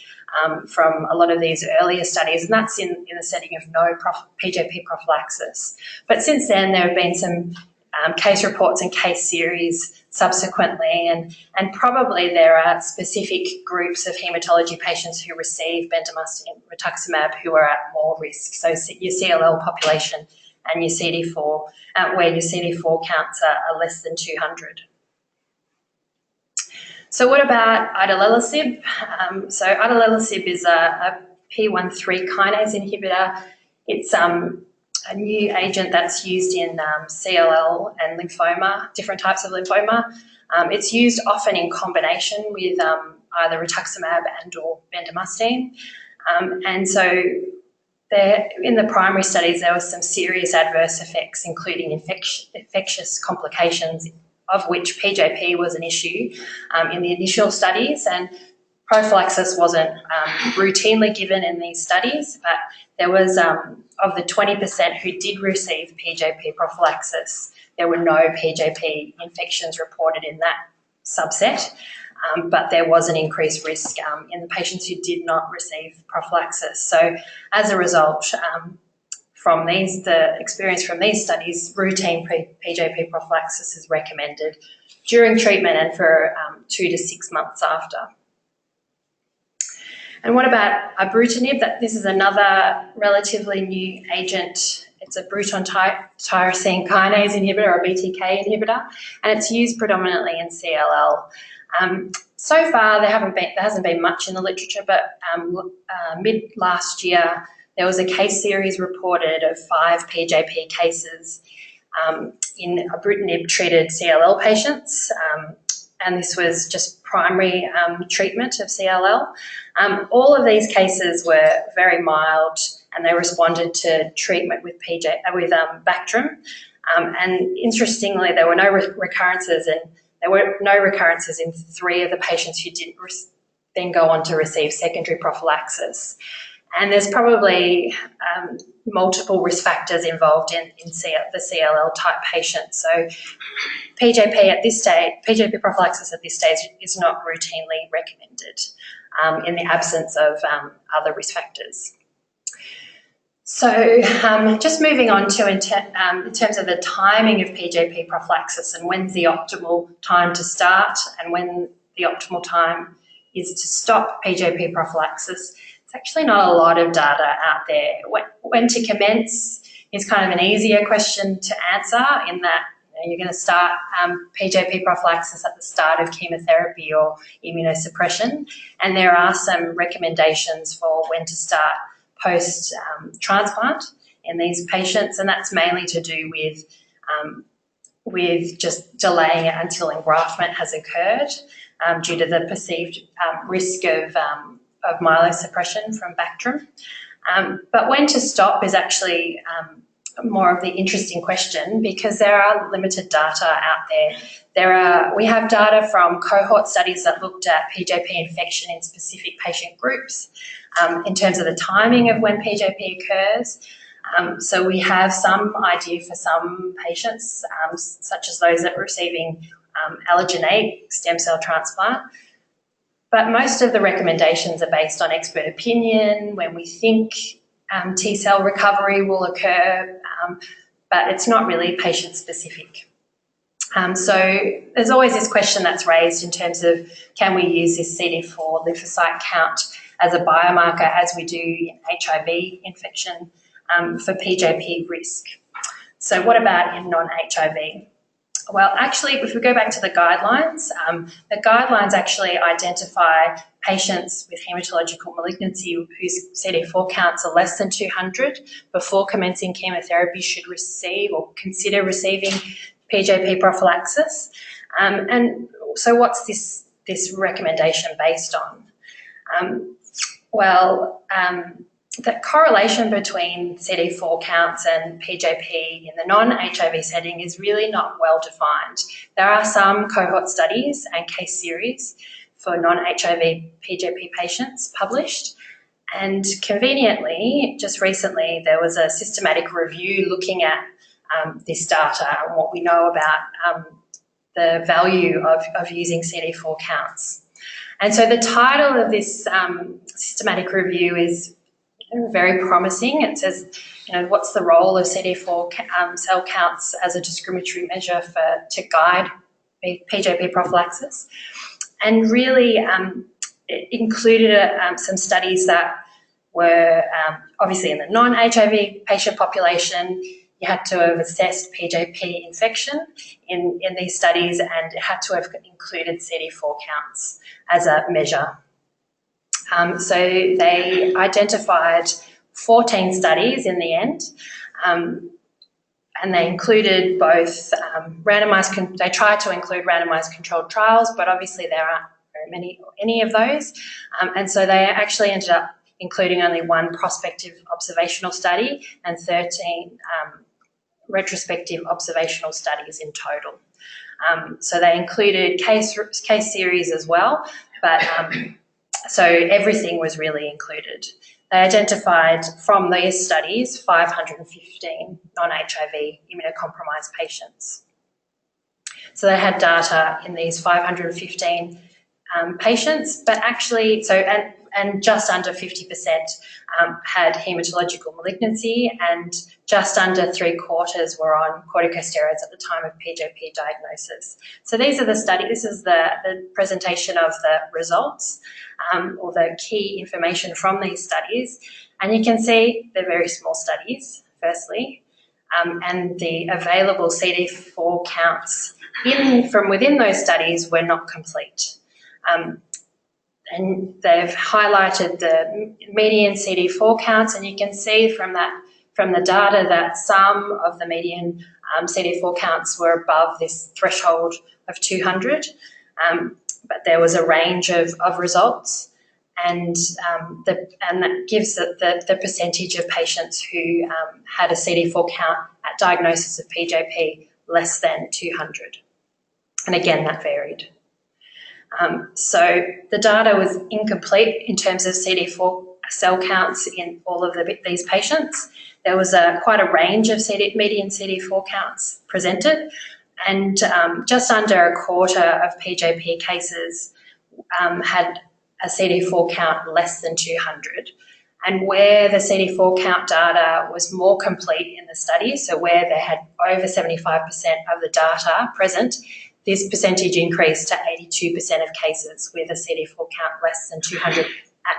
from a lot of these earlier studies, and that's in the setting of no PJP prophylaxis. But since then, there have been some case reports and case series subsequently, and probably there are specific groups of haematology patients who receive bendamustine rituximab who are at more risk. So your CLL population and your CD4, where your CD4 counts are less than 200. So what about idelalisib? So idelalisib is a P13 kinase inhibitor. It's a new agent that's used in CLL and lymphoma, different types of lymphoma. It's used often in combination with either rituximab and or bendamustine. And so in the primary studies, there were some serious adverse effects, including infectious complications, of which PJP was an issue in the initial studies, and prophylaxis wasn't routinely given in these studies, but there was, of the 20% who did receive PJP prophylaxis, there were no PJP infections reported in that subset, but there was an increased risk in the patients who did not receive prophylaxis. So as a result, the experience from these studies, routine PJP prophylaxis is recommended during treatment and for 2 to 6 months after. And what about ibrutinib? This is another relatively new agent. It's a Bruton tyrosine kinase inhibitor, or BTK inhibitor, and it's used predominantly in CLL. So far, there hasn't been much in the literature, but mid last year, there was a case series reported of 5 PJP cases in ibrutinib-treated CLL patients, and this was just primary treatment of CLL. All of these cases were very mild, and they responded to treatment with Bactrim. And interestingly, there were no recurrences, and there were no recurrences in 3 of the patients who didn't then go on to receive secondary prophylaxis. And there's probably multiple risk factors involved in the CLL type patients. So PJP prophylaxis at this stage is not routinely recommended in the absence of other risk factors. So just moving on to in terms of the timing of PJP prophylaxis and when's the optimal time to start and when the optimal time is to stop PJP prophylaxis. There's actually not a lot of data out there. When to commence is kind of an easier question to answer, in that you're going to start PJP prophylaxis at the start of chemotherapy or immunosuppression, and there are some recommendations for when to start post-transplant in these patients, and that's mainly to do with just delaying it until engraftment has occurred due to the perceived risk of myelosuppression from Bactrim. But when to stop is actually more of the interesting question, because there are limited data out there. We have data from cohort studies that looked at PJP infection in specific patient groups in terms of the timing of when PJP occurs. So we have some idea for some patients, such as those that are receiving allogeneic stem cell transplant. But most of the recommendations are based on expert opinion, when we think T-cell recovery will occur, but it's not really patient-specific. So there's always this question that's raised in terms of, can we use this CD4 lymphocyte count as a biomarker, as we do in HIV infection, for PJP risk? So what about in non-HIV? Well, actually, if we go back to the guidelines actually identify patients with haematological malignancy whose CD4 counts are less than 200 before commencing chemotherapy should receive or consider receiving PJP prophylaxis. And so what's this recommendation based on? The correlation between CD4 counts and PJP in the non-HIV setting is really not well defined. There are some cohort studies and case series for non-HIV PJP patients published, and conveniently, just recently, there was a systematic review looking at this data and what we know about the value of using CD4 counts. And so the title of this systematic review is very promising. It says, what's the role of CD4 cell counts as a discriminatory measure to guide PJP prophylaxis? And really it included some studies that were obviously in the non-HIV patient population. You had to have assessed PJP infection in these studies, and it had to have included CD4 counts as a measure. So they identified 14 studies in the end, and they included both they tried to include randomised controlled trials, but obviously there aren't very any of those, and so they actually ended up including only one prospective observational study and 13 retrospective observational studies in total. So they included case series as well, but so everything was really included. They identified from these studies 515 non-HIV immunocompromised patients. So they had data in these 515 patients, but actually, and just under 50% had haematological malignancy, and just under 3/4 were on corticosteroids at the time of PJP diagnosis. So these are the studies. This is the presentation of the results or the key information from these studies. And you can see they're very small studies, firstly, and the available CD4 counts from within those studies were not complete. And they've highlighted the median CD4 counts, and you can see from the data that some of the median CD4 counts were above this threshold of 200, but there was a range of results, and that gives the percentage of patients who had a CD4 count at diagnosis of PJP less than 200, and again that varied. So the data was incomplete in terms of CD4 cell counts in all of these patients. There was quite a range of median CD4 counts presented, and just under a quarter of PJP cases had a CD4 count less than 200. And where the CD4 count data was more complete in the study, so where they had over 75% of the data present, this percentage increased to 82% of cases with a CD4 count less than 200 at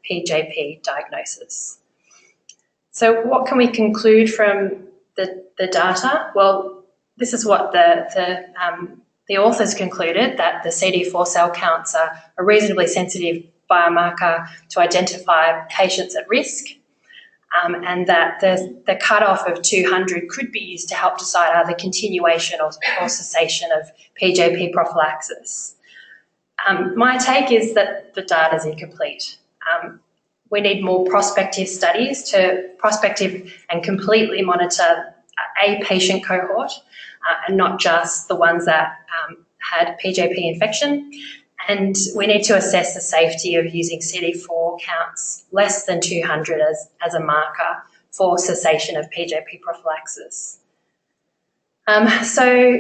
PJP diagnosis. So what can we conclude from the data? Well, this is what the authors concluded, that the CD4 cell counts are a reasonably sensitive biomarker to identify patients at risk, and that the cutoff of 200 could be used to help decide either continuation or cessation of PJP prophylaxis. My take is that the data is incomplete. We need more prospective studies to prospective and completely monitor a patient cohort and not just the ones that had PJP infection. And we need to assess the safety of using CD4 counts less than 200 as a marker for cessation of PJP prophylaxis. So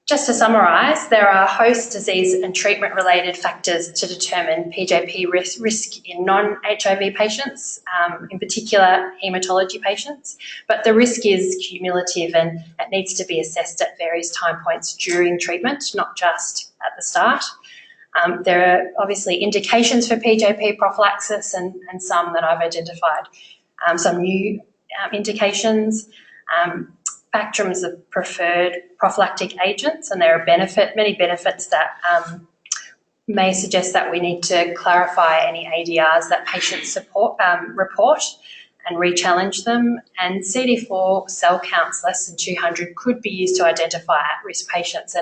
just to summarise, there are host disease and treatment-related factors to determine PJP risk in non-HIV patients, in particular haematology patients, but the risk is cumulative and it needs to be assessed at various time points during treatment, not just at the start. There are obviously indications for PJP prophylaxis and some that I've identified, some new indications, spectrums of preferred prophylactic agents, and there are many benefits that may suggest that we need to clarify any ADRs that patients report, and re-challenge them. And CD4 cell counts less than 200 could be used to identify at-risk patients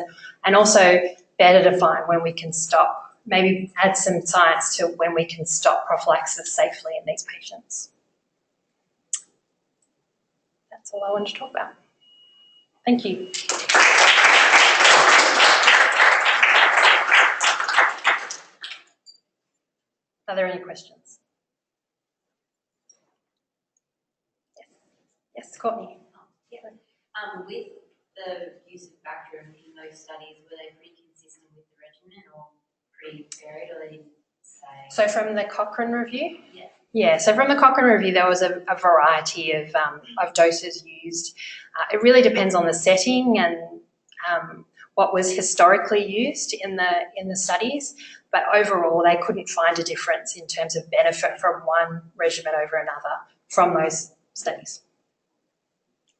and also better define when we can stop, maybe add some science to when we can stop prophylaxis safely in these patients. That's all I wanted to talk about. Thank you. Are there any questions? Yes, Courtney. With the use of bacterium in those studies, were they pretty consistent with the regimen or pretty varied, or they didn't say? So from the Cochrane review? Yeah. Yeah, so from the Cochrane review, there was a variety of doses used. It really depends on the setting and what was historically used in the studies, but overall they couldn't find a difference in terms of benefit from one regimen over another from those studies.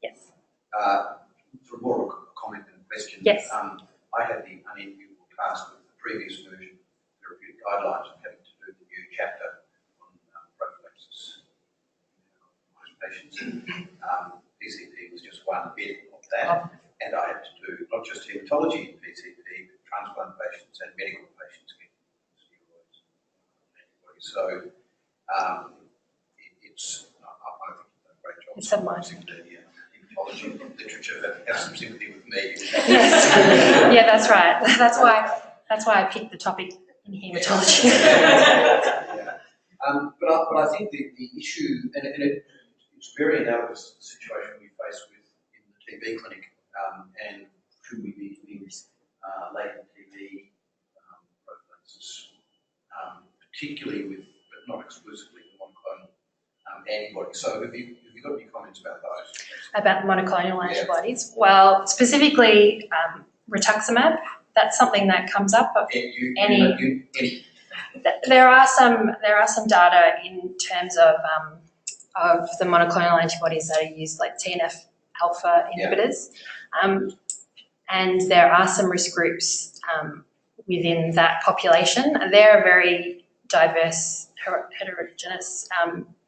Yes. For more of a comment than a question, yes. I had the unusual task with the previous version of therapeutic guidelines of having to do the new chapter on prophylaxis in most patients. PCP was just one bit of that, and I had to do not just haematology in PCP, but transplant patients and medical patients getting steroids and antibodies. So it's, I think you've done a great job. It's a minor. Haematology literature that have some sympathy with me. Yes. Yeah, that's right. That's why I picked the topic in haematology. Yeah. But I think the issue, and it's very analogous to the situation we face with in the TB clinic, and should we be doing latent TB prophylaxis, particularly with, but not exclusively, the monoclonal antibodies. So have you got any comments about those? About monoclonal antibodies? Well, specifically rituximab, that's something that comes up. There are some data in terms of the monoclonal antibodies that are used, like TNF alpha inhibitors, and there are some risk groups within that population. They're a very diverse, heterogeneous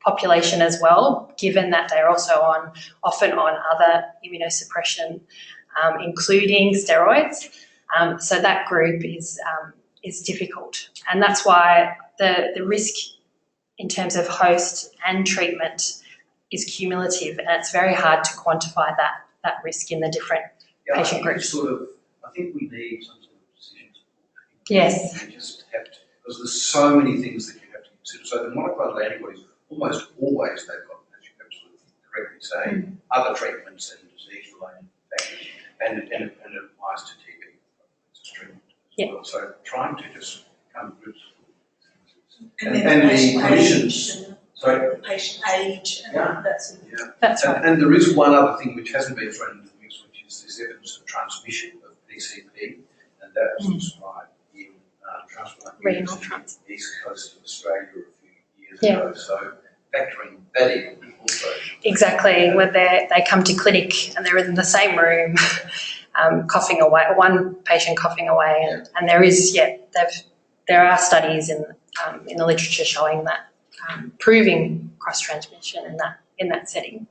population as well, given that they're also often on other immunosuppression, including steroids. So that group is difficult, and that's why the risk in terms of host and treatment is cumulative, and it's very hard to quantify that risk in the different patient groups. I think we need some sort of decision support. Yes. You just have to, because there's so many things that you have to consider. So the monoclonal antibodies, almost always they've got, as you absolutely correctly say, other treatments and disease-related factors, and it applies to TB treatment as well. So trying to just come to grips with and the clinicians. The patient age and that sort of thing. That's right. And there is one other thing which hasn't been thrown into the mix, which is this evidence of transmission of PCP, and that was described in transplant renal units in the east coast of Australia a few years ago. So factoring that in also. Exactly, where they come to clinic and they're in the same room, coughing away, one patient coughing away, and there are studies in the literature showing that. Proving cross-transmission in that setting.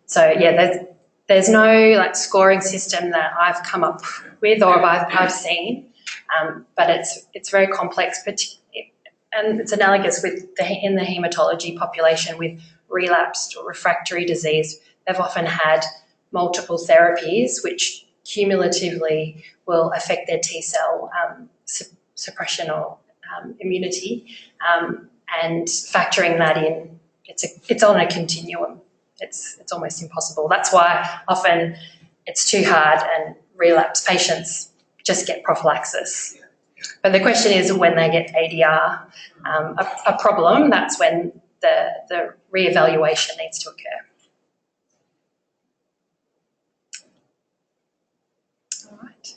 So yeah, there's no scoring system that I've come up with or I've seen, but it's very complex, and it's analogous with in the haematology population with relapsed or refractory disease. They've often had multiple therapies which cumulatively will affect their T cell suppression or immunity. And factoring that in, it's on a continuum. It's almost impossible. That's why often it's too hard and relapse patients just get prophylaxis. But the question is when they get ADR a problem, that's when the re-evaluation needs to occur. All right.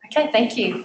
Okay, thank you.